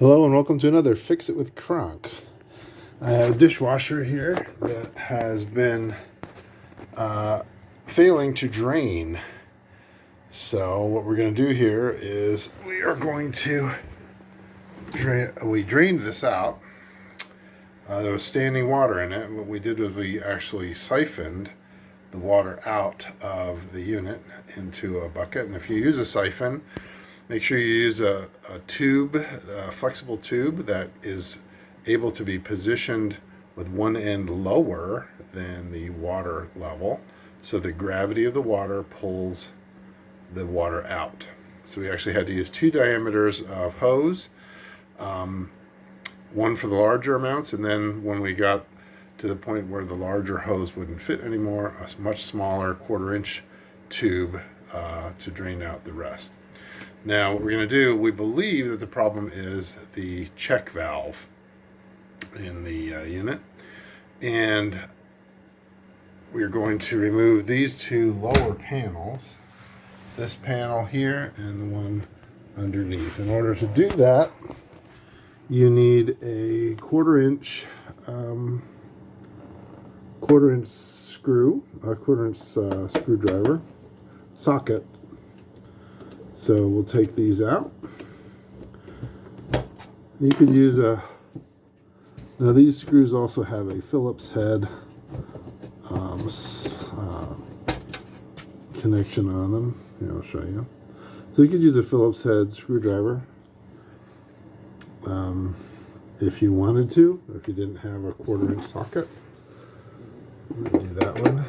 Hello and welcome to another Fix It with Kronk. I have a dishwasher here that has been failing to drain. So what we're going to do here is we are going to we drained this out. There was standing water in it. What we did was we actually siphoned the water out of the unit into a bucket. And if you use a siphon, make sure you use a tube, a flexible tube that is able to be positioned with one end lower than the water level, so the gravity of the water pulls the water out. So we actually had to use two diameters of hose, one for the larger amounts, and then when we got to the point where the larger hose wouldn't fit anymore, a much smaller 1/4-inch tube to drain out the rest. Now what we're going to do, we believe that the problem is the check valve in the unit, and we're going to remove these two lower panels, this panel here and the one underneath. In order to do that, you need a 1/4-inch screw, a 1/4-inch screwdriver socket. So we'll take these out. You could use now these screws also have a Phillips head connection on them. Here, I'll show you. So you could use a Phillips head screwdriver if you wanted to, or if you didn't have a 1/4-inch socket. Do that one.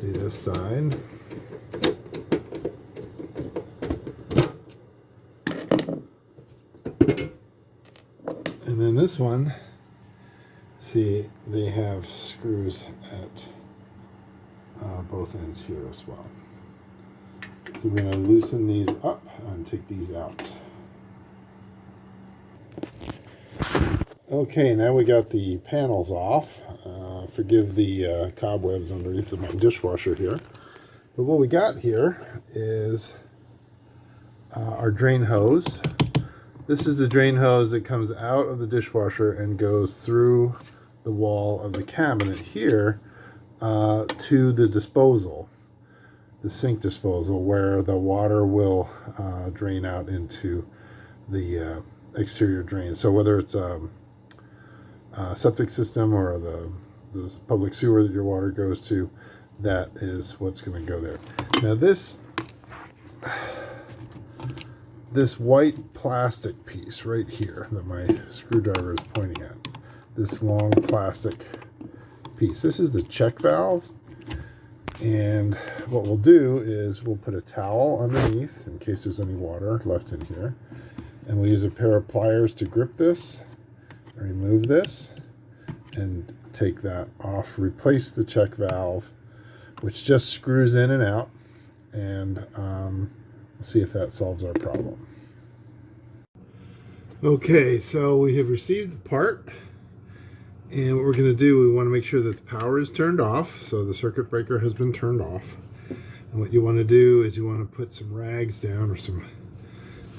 Do this side. And then this one, see, they have screws at both ends here as well. So we're going to loosen these up and take these out. Okay, now we got the panels off. Forgive the cobwebs underneath of my dishwasher here. But what we got here is our drain hose. This is the drain hose that comes out of the dishwasher and goes through the wall of the cabinet here to the disposal, the sink disposal, where the water will drain out into the exterior drain. So whether it's a septic system or the public sewer that your water goes to, that is what's going to go there. Now this white plastic piece right here that my screwdriver is pointing at, this long plastic piece, this is the check valve. And what we'll do is we'll put a towel underneath in case there's any water left in here, and we'll use a pair of pliers to grip this, remove this, and take that off, replace the check valve, which just screws in and out, and we'll see if that solves our problem. Okay, so we have received the part, and what we're going to do, we want to make sure that the power is turned off, so the circuit breaker has been turned off. And what you want to do is you want to put some rags down or some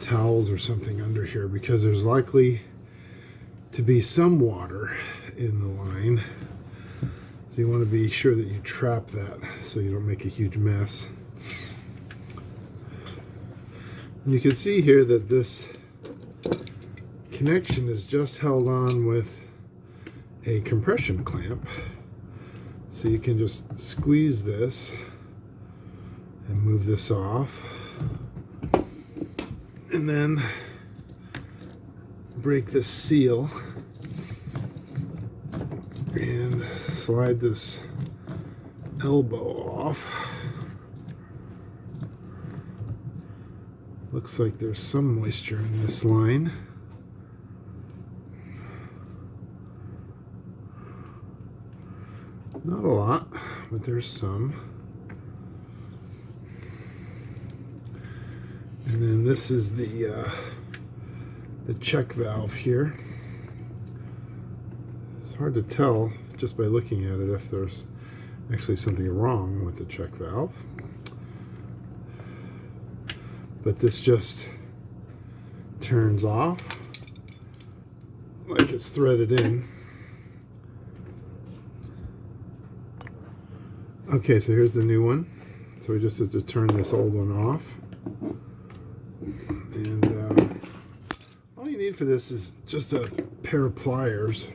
towels or something under here, because there's likely to be some water in the line. So you want to be sure that you trap that so you don't make a huge mess. And you can see here that this connection is just held on with a compression clamp. So you can just squeeze this and move this off, and then break this seal and slide this elbow off. Looks like there's some moisture in this line. Not a lot, but there's some. And then this is the check valve here. It's hard to tell just by looking at it if there's actually something wrong with the check valve. But this just turns off like it's threaded in. Okay, so here's the new one. So we just have to turn this old one off. And all you need for this is just a pair of pliers.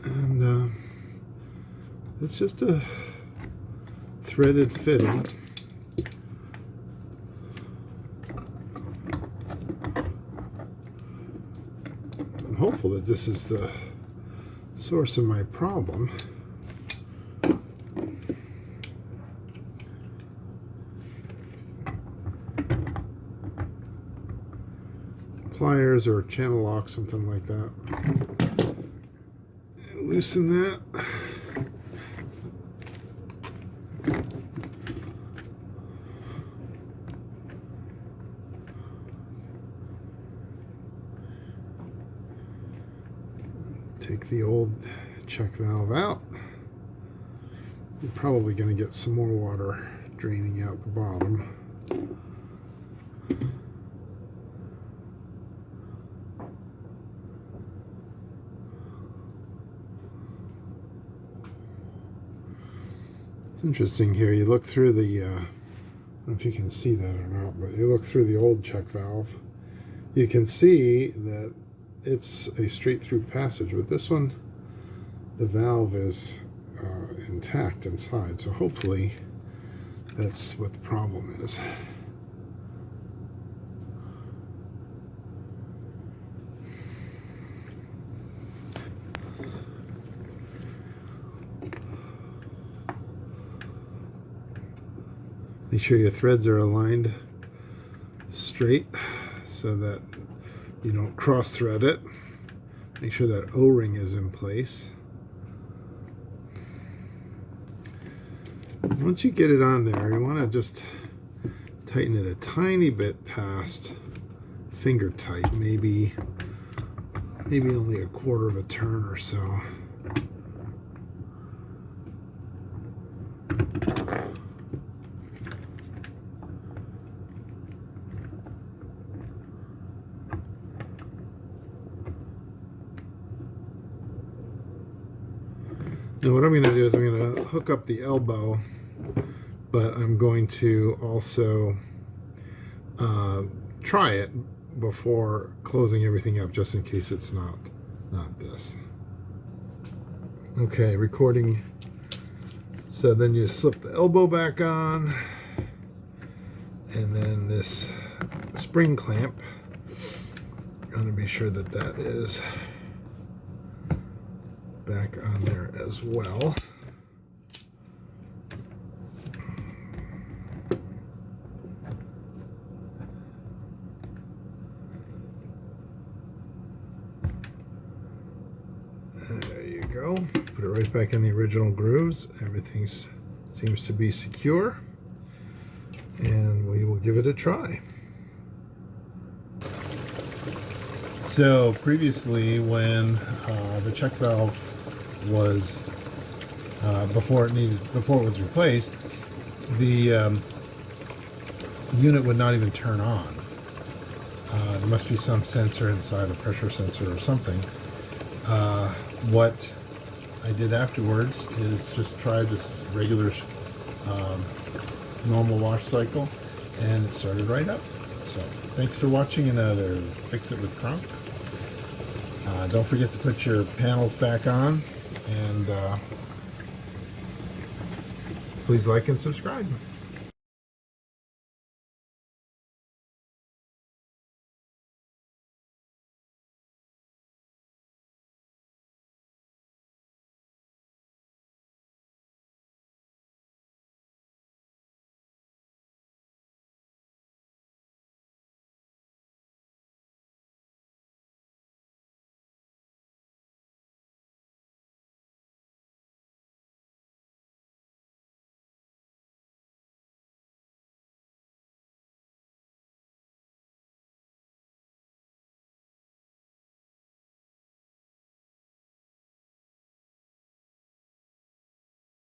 And it's just a threaded fitting. I'm hopeful that this is the source of my problem. Pliers or channel lock, something like that. Loosen that. Take the old check valve out. You're probably going to get some more water draining out the bottom. It's interesting here. You look through the, I don't know if you can see that or not, but you look through the old check valve. You can see that it's a straight through passage. With this one, the valve is intact inside, so hopefully that's what the problem is. Make sure your threads are aligned straight so that you don't cross thread it. Make sure that O-ring is in place. Once you get it on there, you want to just tighten it a tiny bit past finger tight, maybe only a quarter of a turn or so. Now what I'm going to do is I'm going to hook up the elbow, but I'm going to also try it before closing everything up, just in case it's not this. Okay, recording. So then you slip the elbow back on, and then this spring clamp, I'm going to be sure that that is back on there as well. There you go. Put it right back in the original grooves. Everything seems to be secure, and we will give it a try. So previously, when the check valve was before it was replaced, the unit would not even turn on. There must be some sensor inside, a pressure sensor or something. What I did afterwards is just try this regular normal wash cycle, and it started right up. So thanks for watching another Fix It with Crunk. Don't forget to put your panels back on, and please like and subscribe.